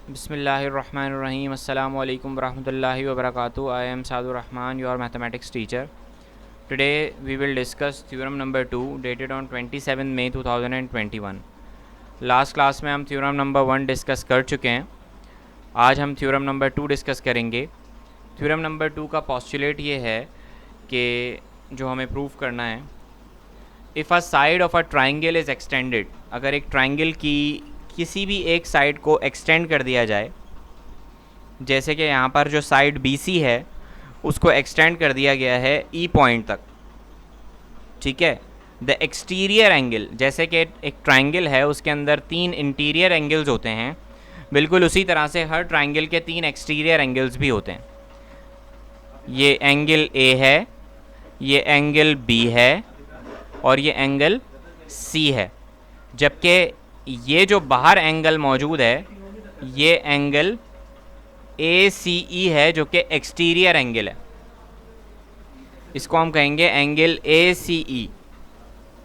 बिस्मिल्लाहिर्रहमानिर्रहीम अस्सलामु अलैकुम वरहमतुल्लाहि वबरकातुहू. I am Sadur Rahman, your mathematics teacher. Today we will discuss theorem number 2 dated on 27 May 2021. Last class में हम थ्योरम नंबर 1 डिस्कस कर चुके हैं. आज हम थ्योरम नंबर 2 डिस्कस करेंगे. थ्योरम नंबर 2 का पोस्टुलेट ये है कि जो हमें प्रूफ करना है, if a side of a triangle is extended, अगर एक ट्राइंगल की किसी भी एक साइड को एक्सटेंड कर दिया जाए, जैसे कि यहाँ पर जो साइड BC है उसको एक्सटेंड कर दिया गया है E पॉइंट तक, ठीक है. द एक्सटीरियर एंगल, जैसे कि एक ट्राइंगल है उसके अंदर 3 इंटीरियर एंगल्स होते हैं, बिल्कुल उसी तरह से हर ट्राइंगल के 3 एक्सटीरियर एंगल्स भी होते हैं. ये एंगल A है, ये एंगल B है और ये एंगल C है. जबकि ये जो बाहर एंगल मौजूद है ये एंगल ACE है जो कि एक्सटीरियर एंगल है. इसको हम कहेंगे एंगल ACE,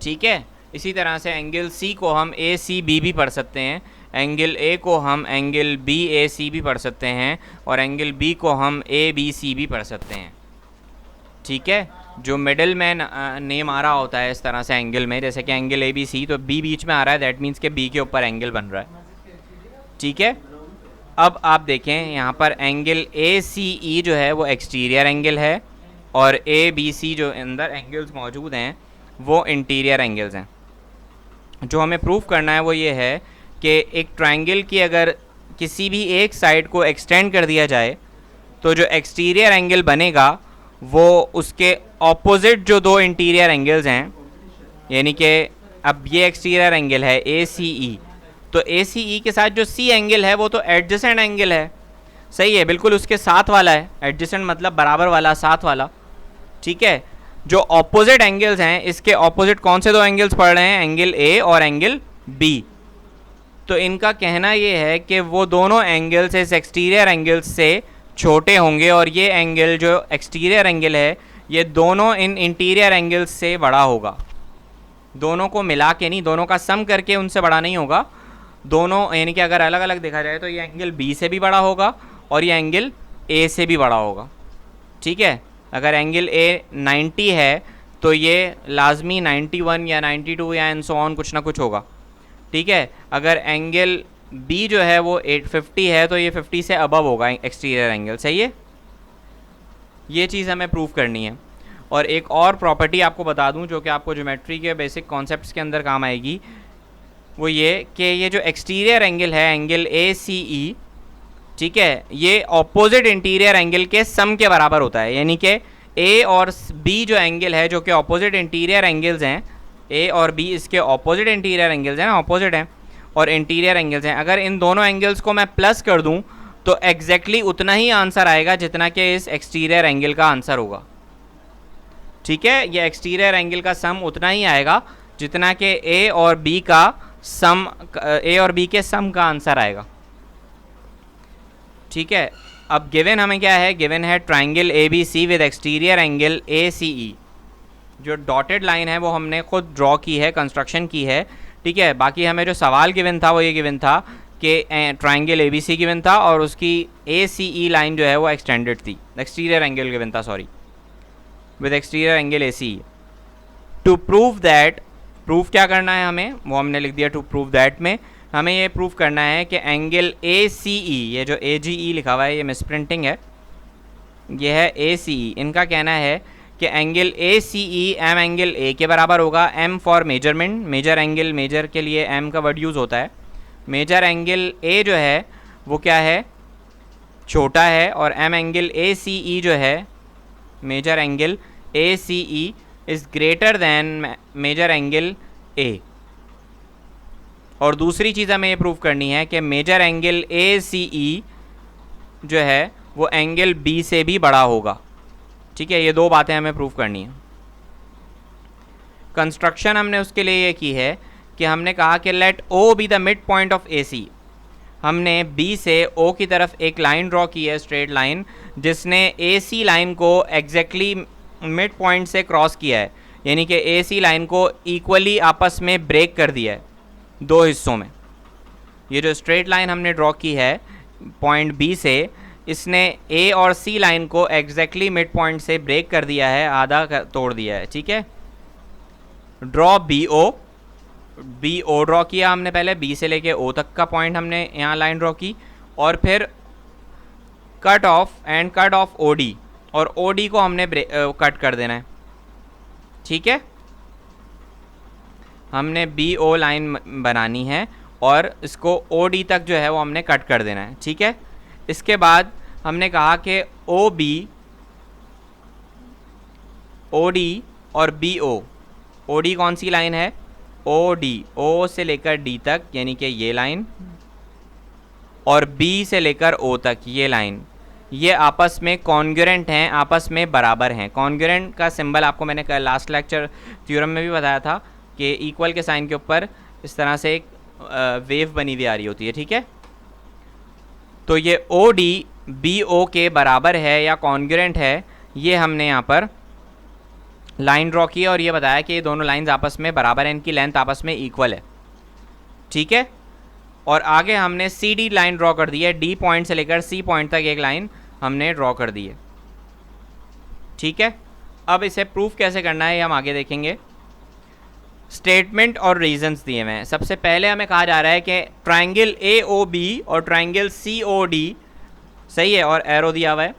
ठीक है. इसी तरह से एंगल C को हम ACB भी पढ़ सकते हैं, एंगल A को हम एंगल BAC भी पढ़ सकते हैं और एंगल B को हम ABC भी पढ़ सकते हैं, ठीक है. जो मिडल में नेम आ रहा होता है इस तरह से एंगल में, जैसे कि एंगल ABC, तो B बीच में आ रहा है, दैट मीन्स कि B के ऊपर एंगल बन रहा है, ठीक है. अब आप देखें यहाँ पर एंगल ACE जो है वो एक्सटीरियर एंगल है और ABC जो अंदर एंगल्स मौजूद हैं वो इंटीरियर एंगल्स हैं. जो हमें प्रूफ करना है वो ये है कि एक ट्राइंगल की अगर किसी भी एक साइड को एक्सटेंड कर दिया जाए तो जो एक्सटीरियर एंगल बनेगा वो उसके ऑपोजिट जो 2 इंटीरियर एंगल्स हैं, यानी कि अब ये एक्सटीरियर एंगल है ACE, तो ACE के साथ जो C एंगल है वो तो एडजेसेंट एंगल है, सही है, बिल्कुल उसके साथ वाला है. एडजेसेंट मतलब बराबर वाला, साथ वाला, ठीक है. जो ऑपोजिट एंगल्स हैं, इसके ऑपोजिट कौन से 2 एंगल्स पड़ रहे हैं, एंगल A और एंगल B. तो इनका कहना ये है कि वो दोनों एंगल्स इस एक्सटीरियर एंगल्स से छोटे होंगे और ये एंगल जो एक्सटीरियर एंगल है ये दोनों इन इंटीरियर एंगल्स से बड़ा होगा. दोनों को मिला के नहीं, दोनों का सम करके उनसे बड़ा नहीं होगा. दोनों यानी कि अगर अलग अलग देखा जाए तो ये एंगल B से भी बड़ा होगा और ये एंगल A से भी बड़ा होगा, ठीक है. अगर एंगल A 90 है तो ये लाजमी 91 या 92 या एंड सो ऑन कुछ ना कुछ होगा, ठीक है. अगर एंगल B जो है वो 850 है तो ये 50 से अबव होगा एक्सटीरियर एंगल, सही है. ये चीज़ हमें प्रूफ करनी है. और एक और प्रॉपर्टी आपको बता दूं जो कि आपको ज्योमेट्री के बेसिक कॉन्सेप्ट्स के अंदर काम आएगी, वो ये कि ये जो एक्सटीरियर एंगल है एंगल ACE, ठीक है, ये ऑपोजिट इंटीरियर एंगल के सम के बराबर होता है. यानी कि A और B जो एंगल है जो कि ऑपोजिट इंटीरियर एंगल्स हैं, A और B इसके ऑपोजिट इंटीरियर एंगल्स हैं ना, ऑपोजिट हैं और इंटीरियर एंगल्स हैं. अगर इन दोनों एंगल्स को मैं प्लस कर दूं तो एग्जैक्टली उतना ही आंसर आएगा जितना कि इस एक्सटीरियर एंगल का आंसर होगा, ठीक है. ये एक्सटीरियर एंगल का सम उतना ही आएगा जितना कि A और B के सम का आंसर आएगा, ठीक है. अब गिवन हमें क्या है, गिवन है triangle ABC with exterior angle ACE. जो डॉटेड लाइन है वो हमने खुद ड्रॉ की है, कंस्ट्रक्शन की है, ठीक है. बाकी हमें जो सवाल गिवन था वो ये गिवन था कि ट्राइंगल ABC गिवन था और उसकी ACE लाइन जो है वो एक्सटेंडेड थी, एक्सटीरियर एंगल गिवन था, sorry, with exterior angle ACE. To prove that, proof क्या करना है हमें वो हमने लिख दिया टू प्रूव दैट में. हमें ये प्रूफ करना है कि एंगल ACE, ये जो AGE लिखा हुआ है ये मिसप्रिंटिंग है, ये है ACE. इनका कहना है कि angle ACE M angle A के बराबर होगा. M for measurement, measure angle, measure के लिए M का वर्ड यूज़ होता है. मेजर एंगल A जो है वो क्या है, छोटा है, और M एंगल ACE जो है, measure angle ACE is greater than measure angle A. और दूसरी चीज़ हमें ये प्रूफ करनी है कि मेजर एंगल ACE जो है वो एंगल B से भी बड़ा होगा, ठीक है. ये 2 बातें हमें प्रूफ करनी है. कंस्ट्रक्शन हमने उसके लिए ये की है कि हमने कहा कि let O be the mid point of AC. हमने B से O की तरफ एक लाइन ड्रॉ की है, स्ट्रेट लाइन, जिसने AC लाइन को एग्जैक्टली मिड पॉइंट से क्रॉस किया है, यानी कि AC लाइन को इक्वली आपस में ब्रेक कर दिया है 2 हिस्सों में. ये जो स्ट्रेट लाइन हमने ड्रॉ की है पॉइंट बी से इसने ए और सी लाइन को एग्जैक्टली मिड पॉइंट से ब्रेक कर दिया है, तोड़ दिया है। ठीक है, ड्रॉ बी ओ ड्रॉ किया हमने पहले, बी से लेके ओ तक का पॉइंट हमने यहाँ लाइन ड्रॉ की, और फिर कट ऑफ ओ डी, और ओ डी को हमने कट कर देना है। ठीक है, हमने बी ओ लाइन बनानी है और इसको ओ डी तक जो है वो हमने कट कर देना है। ठीक है, इसके बाद हमने कहा कि ओ डी और बी ओ डी कौन सी लाइन है, ओ डी, ओ से लेकर डी तक यानी कि ये लाइन, और बी से लेकर ओ तक ये लाइन, ये आपस में कॉन्ग्रुएंट हैं, आपस में बराबर हैं। कॉन्ग्रुएंट का सिंबल आपको मैंने लास्ट लेक्चर थ्योरम में भी बताया था कि इक्वल के साइन के ऊपर इस तरह से एक वेव बनी हुई आ रही होती है। ठीक है, तो ये ओ डी बी ओ के बराबर है या कॉन्ग्रुएंट है, ये हमने यहाँ पर लाइन ड्रॉ की और ये बताया कि ये दोनों लाइंस आपस में बराबर हैं, इनकी लेंथ आपस में इक्वल है। ठीक है, और आगे हमने सी डी लाइन ड्रॉ कर दी है, डी पॉइंट से लेकर सी पॉइंट तक एक लाइन हमने ड्रॉ कर दी है। ठीक है, अब इसे प्रूफ कैसे करना है ये हम आगे देखेंगे। स्टेटमेंट और रीजंस दिए हुए हैं। सबसे पहले हमें कहा जा रहा है कि ट्राइंगल ए ओ बी और ट्राइंगल सी ओ डी सही है, और एरो दिया हुआ है।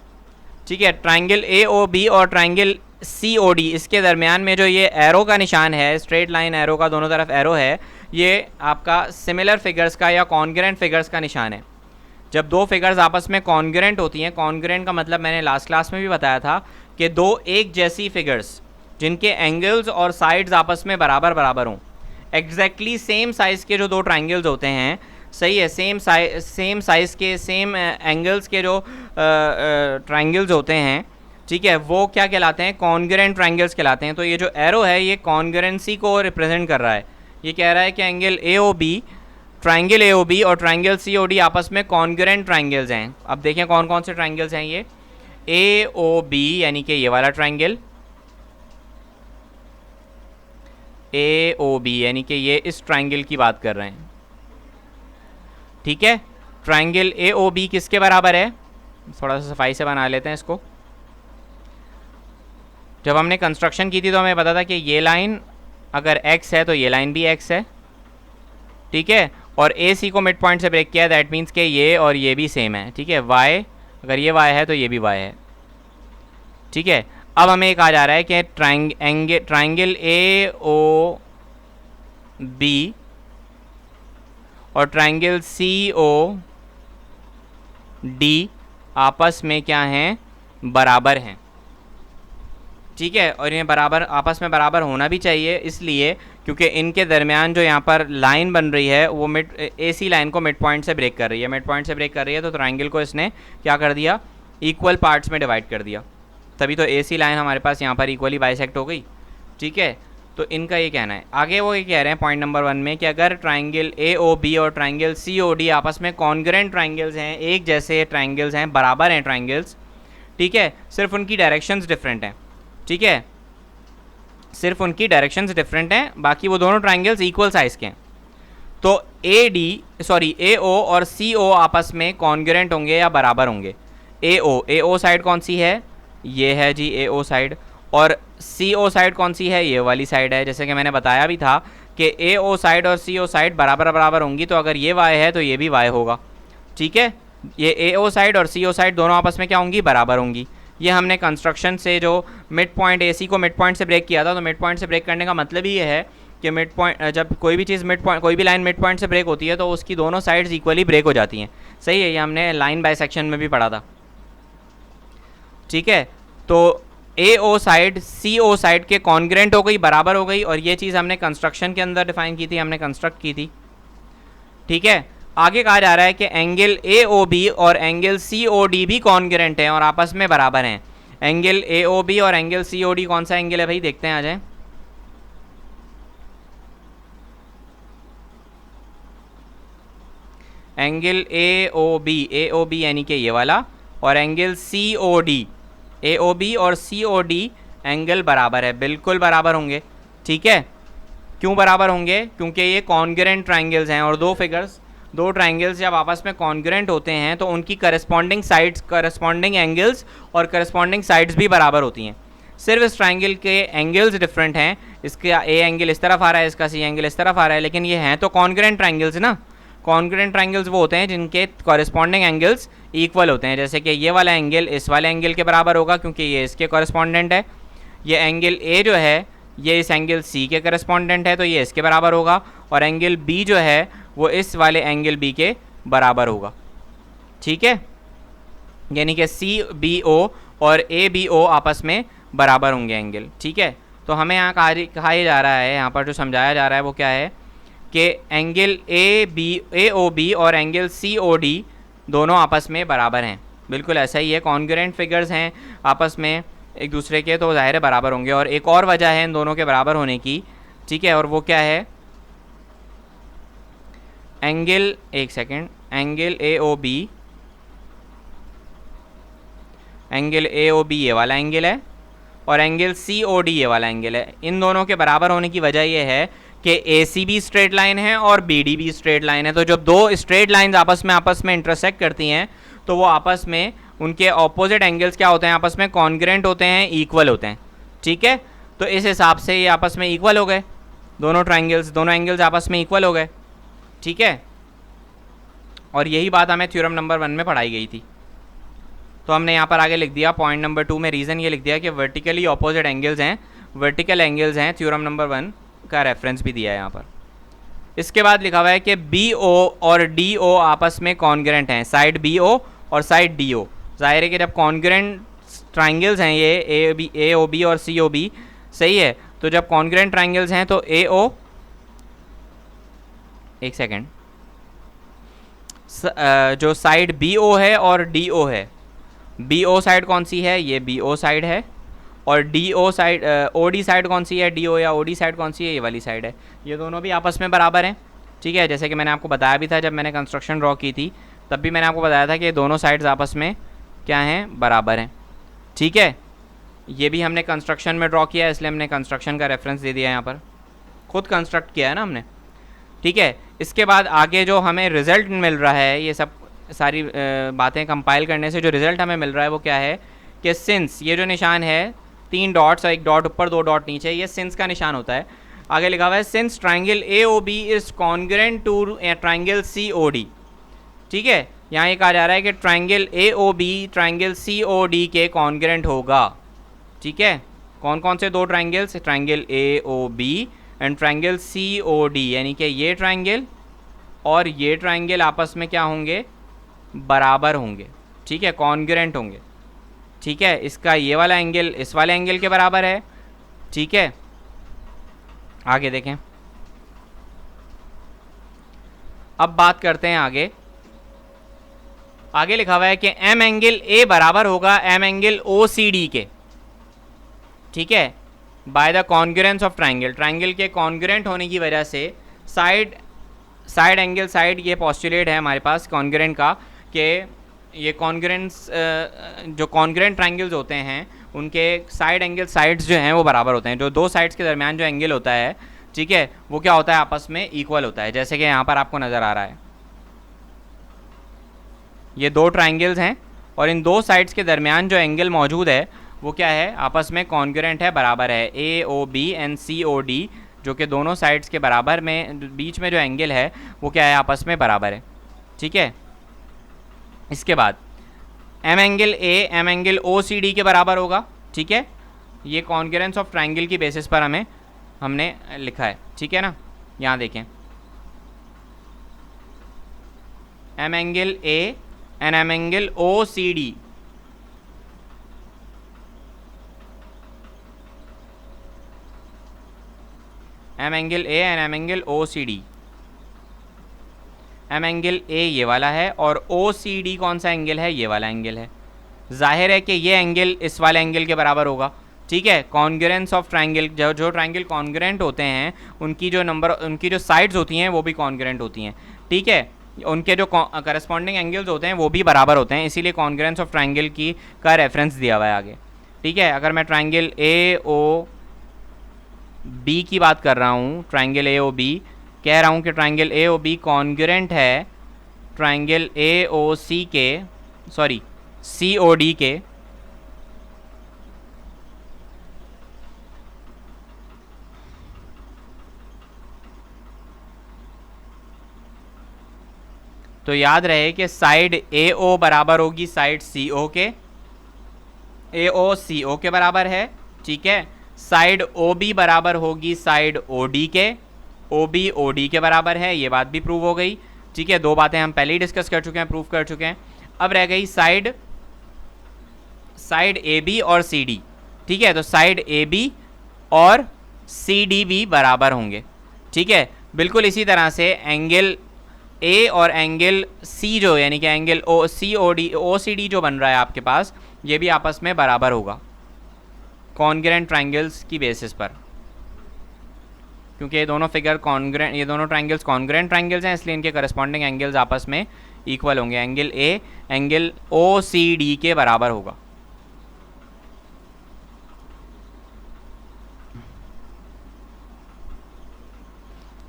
ठीक है, ट्राइंगल ए ओ बी और ट्राइंगल सी ओ डी, इसके दरमियान में जो ये एरो का निशान है, स्ट्रेट लाइन एरो का, दोनों तरफ एरो है, ये आपका सिमिलर फिगर्स का या कॉन्ग्रुएंट फिगर्स का निशान है। जब दो फिगर्स आपस में कॉन्ग्रुएंट होती हैं, कॉन्ग्रुएंट का मतलब मैंने लास्ट क्लास में भी बताया था कि दो एक जैसी फिगर्स जिनके एंगल्स और साइड्स आपस में बराबर बराबर हों, एग्जैक्टली सेम साइज़ के जो दो ट्राइंगल्स होते हैं, सही है, सेम साइज़ के सेम एंगल्स के जो ट्राइंगल्स होते हैं, ठीक है, वो क्या कहलाते हैं, कॉन्ग्रुएंट ट्राइंगल्स कहलाते हैं। तो ये जो एरो है ये कॉन्ग्रुएंसी को रिप्रेजेंट कर रहा है। ये कह रहा है कि ट्राइंगल ए ओ बी और ट्राइंगल सी ओ डी आपस में कॉन्ग्रुएंट ट्राइंगल्स हैं। अब देखें कौन कौन से ट्राइंगल्स हैं ये। ए ओ बी यानी कि ये वाला ट्राइंगल, ए ओ बी यानी कि ये इस ट्राइंगल की बात कर रहे हैं। ठीक है, ट्राइंगल ए ओ बी किसके बराबर है, थोड़ा सा सफाई से बना लेते हैं इसको। जब हमने कंस्ट्रक्शन की थी तो हमें पता था कि ये लाइन अगर x है तो ये लाइन भी x है। ठीक है, और ए सी को मिड पॉइंट से ब्रेक किया, दैट मीन्स कि ये और ये भी सेम है। ठीक है, y अगर ये y है तो ये भी y है। ठीक है, अब हमें कहा जा रहा है कि ट्राइंगल ए ओ बी और ट्राइंगल सी ओ डी आपस में क्या हैं, बराबर हैं। ठीक है, और ये बराबर आपस में बराबर होना भी चाहिए, इसलिए क्योंकि इनके दरमियान जो यहाँ पर लाइन बन रही है वो ए सी लाइन को मिड पॉइंट से ब्रेक कर रही है। मिड पॉइंट से ब्रेक कर रही है तो ट्राइंगल को इसने क्या कर दिया, इक्वल पार्ट्स में डिवाइड कर दिया, तभी तो ए सी लाइन हमारे पास यहाँ पर इक्वली बाइसेक्ट हो गई। ठीक है, तो इनका ये कहना है। आगे वो ये कह रहे हैं पॉइंट नंबर 1 में कि अगर ट्राइंगल ए ओ बी और ट्राइंगल सी ओ डी आपस में कॉन्ग्रुएंट ट्राइंगल्स हैं, एक जैसे ट्राइंगल्स हैं, बराबर हैं ट्राइंगल्स, ठीक है, सिर्फ उनकी डायरेक्शंस डिफरेंट हैं। ठीक है, सिर्फ उनकी डायरेक्शंस डिफरेंट हैं, बाकी वो दोनों ट्राइंगल्स इक्वल साइज़ के हैं। तो ए ओ और सी ओ आपस में कॉन्ग्रुएंट होंगे या बराबर होंगे। ए ओ साइड कौन सी है, ये है जी ए ओ साइड, और सी ओ साइड कौन सी है, ये वाली साइड है। जैसे कि मैंने बताया भी था कि ए ओ साइड और सी ओ साइड बराबर बराबर होंगी, तो अगर ये वाई है तो ये भी वाई होगा। ठीक है, ये ए ओ साइड और सी ओ साइड दोनों आपस में क्या होंगी, बराबर होंगी। ये हमने कंस्ट्रक्शन से जो मिड पॉइंट ए सी को मिड पॉइंट से ब्रेक किया था, तो मिड पॉइंट से ब्रेक करने का मतलब ही ये है कि मिड पॉइंट, जब कोई भी चीज़ मिड पॉइंट, कोई भी लाइन मिड पॉइंट से ब्रेक होती है तो उसकी दोनों साइड्स इक्वली ब्रेक हो जाती हैं। सही है, ये हमने लाइन बाइसेक्शन में भी पढ़ा था। ठीक है, तो ए ओ साइड सी ओ साइड के कॉन्ग्रुएंट हो गई, बराबर हो गई, और ये चीज़ हमने कंस्ट्रक्शन के अंदर डिफाइन की थी, हमने कंस्ट्रक्ट की थी। ठीक है, आगे कहा जा रहा है कि एंगल ए ओ बी और एंगल सी ओ डी भी कॉन्ग्रुएंट हैं और आपस में बराबर हैं। एंगल ए ओ बी और एंगल सी ओ डी कौन सा एंगल है भाई, देखते हैं, आ जाए। एंगल ए ओ बी यानी कि ये वाला, और एंगल सी ओ डी, ए ओ बी और सी ओ डी एंगल बराबर है, बिल्कुल बराबर होंगे। ठीक है, क्यों बराबर होंगे, क्योंकि ये कॉन्ग्रुएंट ट्राइंगल्स हैं और दो फिगर्स दो ट्राइंगल्स जब आपस में कॉन्ग्रुएंट होते हैं तो उनकी करस्पॉन्डिंग साइड्स, करस्पॉन्डिंग एंगल्स और करस्पॉन्डिंग साइड्स भी बराबर होती हैं। सिर्फ इस ट्राइंगल के एंगल्स डिफरेंट हैं, इसका ए एंगल इस तरफ आ रहा है, इसका सी एंगल इस तरफ आ रहा है, लेकिन ये हैं तो कॉन्ग्रुएंट ट्राइंगल्स ना। कॉन्ग्रुएंट ट्राइंगल्स वो होते हैं जिनके कॉरेस्पॉन्डिंग एंगल्स इक्वल होते हैं। जैसे कि ये वाला एंगल इस वाले एंगल के बराबर होगा क्योंकि ये इसके कॉरेस्पॉन्डेंट है। ये एंगल ए जो है ये इस एंगल सी के करस्पॉन्डेंट है तो ये इसके बराबर होगा, और एंगल बी जो है वो इस वाले एंगल बी के बराबर होगा। ठीक है, यानी कि सी बी ओ और ए बी ओ आपस में बराबर होंगे एंगल। ठीक है, तो हमें यहाँ कहा जा रहा है, यहाँ पर जो समझाया जा रहा है वो क्या है कि एंगल ए ओ बी और एंगल सी ओ डी दोनों आपस में बराबर हैं। बिल्कुल ऐसा ही है, कॉन्ग्रुएंट फिगर्स हैं आपस में एक दूसरे के, तो ज़ाहिर है बराबर होंगे। और एक और वजह है इन दोनों के बराबर होने की, ठीक है, और वो क्या है, एंगल, एक second, angle A O B, angle A O B ये वाला एंगल है और एंगल सी ओ डी ये वाला एंगल है। इन दोनों के बराबर होने की वजह यह है कि ए सी भी स्ट्रेट लाइन है और बी डी भी स्ट्रेट लाइन है। तो जब दो स्ट्रेट लाइंस आपस में इंटरसेक्ट करती हैं तो वो आपस में उनके ऑपोजिट एंगल्स क्या होते हैं, आपस में कॉन्ग्रुएंट होते हैं, इक्वल होते हैं। ठीक है, तो इस हिसाब से ये आपस में इक्वल हो गए, दोनों ट्राइंगल्स, दोनों एंगल्स आपस में इक्वल हो गए। ठीक है, और यही बात हमें थ्योरम नंबर 1 में पढ़ाई गई थी। तो हमने यहाँ पर आगे लिख दिया पॉइंट नंबर 2 में, रीज़न ये लिख दिया कि वर्टिकली ऑपोजिट एंगल्स हैं, वर्टिकल एंगल्स हैं। थ्योरम नंबर 1 का रेफरेंस भी दिया है यहाँ पर। इसके बाद लिखा हुआ है कि बी ओ और डी ओ आपस में कॉन्ग्रुएंट हैं, साइड बी ओ और साइड डी ओ। जाहिर है कि जब कॉन्ग्रुएंट ट्राइंगल्स हैं ये ए ओ बी और सी ओ बी, सही है, तो जब कॉन्ग्रुएंट ट्राइंगल्स हैं तो ए ओ, एक सेकेंड, जो साइड बी ओ है और डी ओ है, बी ओ साइड कौन सी है, ये बी ओ साइड है, और D O side, O D side कौन सी है, डी ओ या ओ डी साइड कौन सी है, ये वाली साइड है। ये दोनों भी आपस में बराबर हैं। ठीक है, जैसे कि मैंने आपको बताया भी था जब मैंने कंस्ट्रक्शन ड्रॉ की थी, तब भी मैंने आपको बताया था कि दोनों साइड्स आपस में क्या हैं, बराबर हैं। ठीक है, ये भी हमने कंस्ट्रक्शन में ड्रॉ किया है, इसलिए हमने कंस्ट्रक्शन का रेफरेंस दे दिया यहाँ पर, खुद कंस्ट्रक्ट किया है ना हमने। ठीक है, इसके बाद आगे जो हमें रिज़ल्ट मिल रहा है, ये सब सारी बातें कंपाइल करने से जो रिज़ल्ट हमें मिल रहा है वो क्या है कि सिंस, ये जो निशान है 3 डॉट्स और 1 डॉट ऊपर 2 डॉट नीचे, ये सिंस का निशान होता है। आगे लिखा हुआ है since triangle A O B is congruent to triangle C O D. ठीक है, यहाँ ये कहा जा रहा है कि triangle A O B triangle C O D के कॉन्ग्रुएंट होगा। ठीक है, कौन कौन से दो triangles, triangle A O B and triangle C O D, यानी कि ये ट्राइंगल और ये ट्राइंगल आपस में क्या होंगे, बराबर होंगे। ठीक है, कॉन्ग्रुएंट होंगे। ठीक है, इसका ये वाला एंगल इस वाले एंगल के बराबर है। ठीक है, आगे देखें, अब बात करते हैं आगे। आगे लिखा हुआ है कि एम एंगल ए बराबर होगा M angle O C D के। ठीक है, by the congruence of triangle, triangle के कॉन्ग्रुएंट होने की वजह से साइड एंगल साइड, ये पॉस्टुलेट है हमारे पास कॉन्ग्रुएंट का कि ये कॉन्ग्रुएंस, जो कॉन्ग्रुएंट ट्राइंगल्स होते हैं उनके साइड एंगल साइड्स जो हैं वो बराबर होते हैं। जो दो साइड्स के दरमियान जो एंगल होता है, ठीक है, वो क्या होता है, आपस में इक्वल होता है। जैसे कि यहाँ पर आपको नज़र आ रहा है, ये दो ट्राइंगल्स हैं और इन दो साइड्स के दरमियान जो एंगल मौजूद है वो क्या है, आपस में कॉन्ग्रुएंट है, बराबर है। A O B and C O D, जो कि दोनों साइड्स के बराबर में बीच में जो एंगल है वो क्या है, आपस में बराबर है। ठीक है, इसके बाद M angle A M angle O C D के बराबर होगा। ठीक है, ये कॉन्ग्रुएंस ऑफ ट्राइंगल की बेसिस पर हमने लिखा है। ठीक है ना, यहाँ देखें, M angle A and M angle O C D, M angle A and M angle O C D. M angle A ये वाला है और ओ सी डी कौन सा एंगल है, ये वाला एंगल है। जाहिर है कि ये एंगल इस वाले एंगल के बराबर होगा। ठीक है, कॉन्ग्रुएंस ऑफ ट्राइंगल, जो ट्राइंगल कॉन्ग्रुएंट होते हैं उनकी जो साइड्स होती हैं वो भी कॉन्ग्रुएंट होती हैं। ठीक है, उनके जो करस्पॉन्डिंग एंगल्स होते हैं वो भी बराबर होते हैं, इसीलिए कॉन्ग्रुएंस ऑफ ट्राइंगल की का रेफरेंस दिया हुआ है आगे। ठीक है, अगर मैं ट्राइंगल ए ओ बी की बात कर रहा हूँ, ट्राइंगल ए ओ बी कह रहा हूँ कि triangle A O B congruent है ट्राइंगल AOC के सॉरी COD के तो याद रहे कि साइड AO बराबर होगी साइड CO के, AO CO के बराबर है, ठीक है। साइड OB बराबर होगी साइड OD के, OB OD के बराबर है, ये बात भी प्रूव हो गई, ठीक है। दो बातें हम पहले ही डिस्कस कर चुके हैं, प्रूव कर चुके हैं। अब रह गई साइड AB और CD, ठीक है। तो साइड AB और CD भी बराबर होंगे, ठीक है। बिल्कुल इसी तरह से एंगल A और एंगल C जो यानी कि एंगल OCD जो बन रहा है आपके पास, ये भी आपस में बराबर होगा कॉन्ग्रेंट ट्राइंगल्स की बेसिस पर, क्योंकि ये दोनों फिगर कॉन्ग्रेंट, ये दोनों ट्राइंगल्स कॉन्ग्रेंट ट्राइंगल्स हैं, इसलिए इनके करस्पॉन्डिंग एंगल्स आपस में इक्वल होंगे। एंगल A एंगल OCD के बराबर होगा।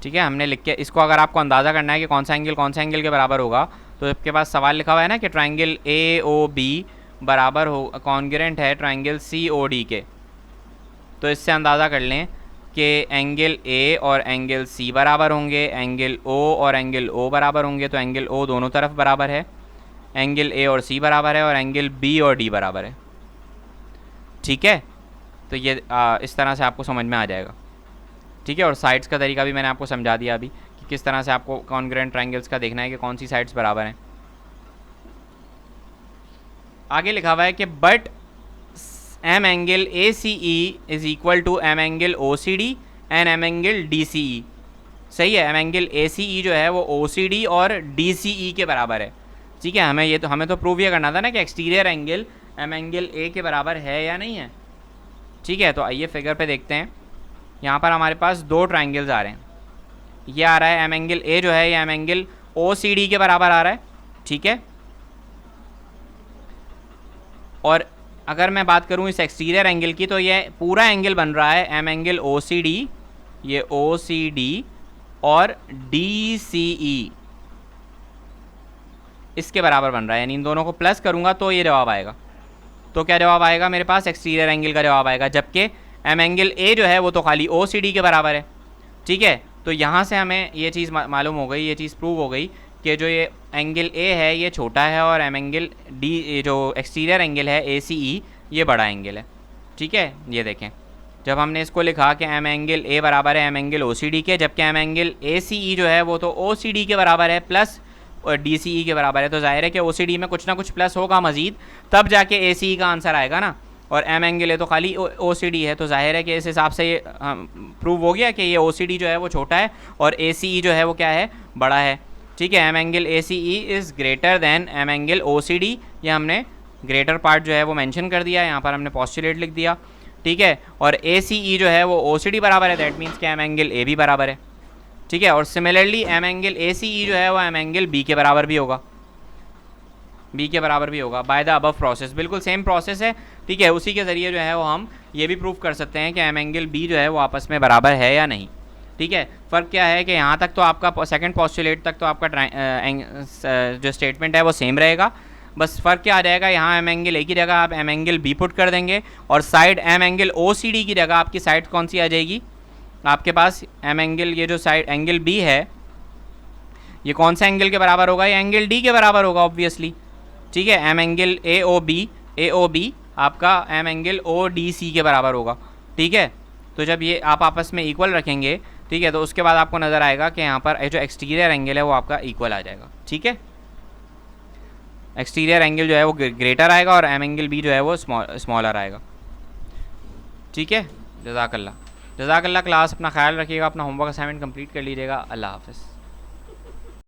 ठीक है, हमने लिख के इसको, अगर आपको अंदाज़ा करना है कि कौन सा एंगल के बराबर होगा, तो आपके पास सवाल लिखा हुआ है ना कि ट्राइंगल AOB बराबर हो कॉन्ग्रेंट है ट्राइंगल COD के, तो इससे अंदाज़ा कर लें कि एंगल A और एंगल C बराबर होंगे, एंगल O और एंगल O बराबर होंगे, तो एंगल O दोनों तरफ बराबर है, एंगल A और C बराबर है, और एंगल B और D बराबर है, ठीक है। तो ये इस तरह से आपको समझ में आ जाएगा, ठीक है। और साइड्स का तरीका भी मैंने आपको समझा दिया अभी कि किस तरह से आपको कॉन्ग्रेंट ट्राइंगल्स का देखना है कि कौन सी साइड्स बराबर हैं। आगे लिखा हुआ है कि but M angle ACE is equal to M angle OCD and M angle DCE। सही है, M एंगल ACE जो है वो OCD और DCE के बराबर है, ठीक है। हमें तो प्रूव ये करना था ना कि exterior angle M angle A के बराबर है या नहीं है, ठीक है। तो आइए फिगर पे देखते हैं। यहाँ पर हमारे पास दो ट्राइंगल्स आ रहे हैं, ये आ रहा है M एंगल A जो है ये M एंगल OCD के बराबर आ रहा है, ठीक है। और अगर मैं बात करूँ इस एक्सटीरियर एंगल की, तो ये पूरा एंगल बन रहा है M एंगल OCD, ये OCD और DCE इसके बराबर बन रहा है, यानी इन दोनों को प्लस करूँगा तो ये जवाब आएगा। तो क्या जवाब आएगा मेरे पास? एक्सटीरियर एंगल का जवाब आएगा, जबकि M एंगल A जो है वो तो खाली OCD के बराबर है, ठीक है। तो यहाँ से हमें ये चीज़ मालूम हो गई, ये चीज़ प्रूव हो गई कि जो ये एंगल A है ये छोटा है और M एंगल D जो एक्सटीरियर एंगल है ACE ये बड़ा एंगल है, ठीक है। ये देखें, जब हमने इसको लिखा कि M एंगल A बराबर है M एंगल OCD के, जबकि M एंगल ACE जो है वो तो OCD के बराबर है प्लस और DCE के बराबर है, तो जाहिर है कि OCD में कुछ ना कुछ प्लस होगा मज़ीद, तब जाके ACE का आंसर आएगा ना। और M एंगल है तो खाली OCD है, तो जाहिर है कि इस हिसाब से ये प्रूव हो गया कि ये OCD जो है वो छोटा है और ACE जो है वो क्या है, बड़ा है, ठीक है। M angle ACE is greater then M angle OCD, ये हमने ग्रेटर पार्ट जो है वो मेंशन कर दिया, यहाँ पर हमने पोस्टुलेट लिख दिया, ठीक है। और ACE जो है वो OCD बराबर है, दैट मीन्स कि M एंगल A भी बराबर है, ठीक है। और सिमिलरली M एंगल ACE जो है वो M एंगल B के बराबर भी होगा, B के बराबर भी होगा बाय द अबव प्रोसेस। बिल्कुल सेम प्रोसेस है, ठीक है। उसी के ज़रिए जो है वो हम ये भी प्रूव कर सकते हैं कि M एंगल B जो है वो आपस में बराबर है या नहीं, ठीक है। फ़र्क क्या है कि यहाँ तक तो आपका सेकंड पोस्टुलेट तक तो आपका जो स्टेटमेंट है वो सेम रहेगा, बस फ़र्क क्या आ जाएगा, यहाँ M एंगल A की जगह आप M एंगल B पुट कर देंगे और साइड M एंगल OCD की जगह आपकी साइड कौन सी आ जाएगी, आपके पास M एंगल, ये जो साइड एंगल B है ये कौन सा एंगल के बराबर होगा, ये एंगल D के बराबर होगा ऑब्वियसली, ठीक है। M एंगल AOB आपका M एंगल ODC के बराबर होगा, ठीक है। तो जब ये आप आपस में इक्वल रखेंगे, ठीक है, तो उसके बाद आपको नज़र आएगा कि यहाँ पर जो एक्सटीरियर एंगल है वो आपका इक्वल आ जाएगा, ठीक है। एक्सटीरियर एंगल जो है वो ग्रेटर आएगा और M एंगल B जो है वो स्मॉलर आएगा, ठीक है। जज़ाकल्लाह क्लास, अपना ख्याल रखिएगा, अपना होमवर्क असाइनमेंट कंप्लीट कर लीजिएगा। अल्लाह हाफ़िज़।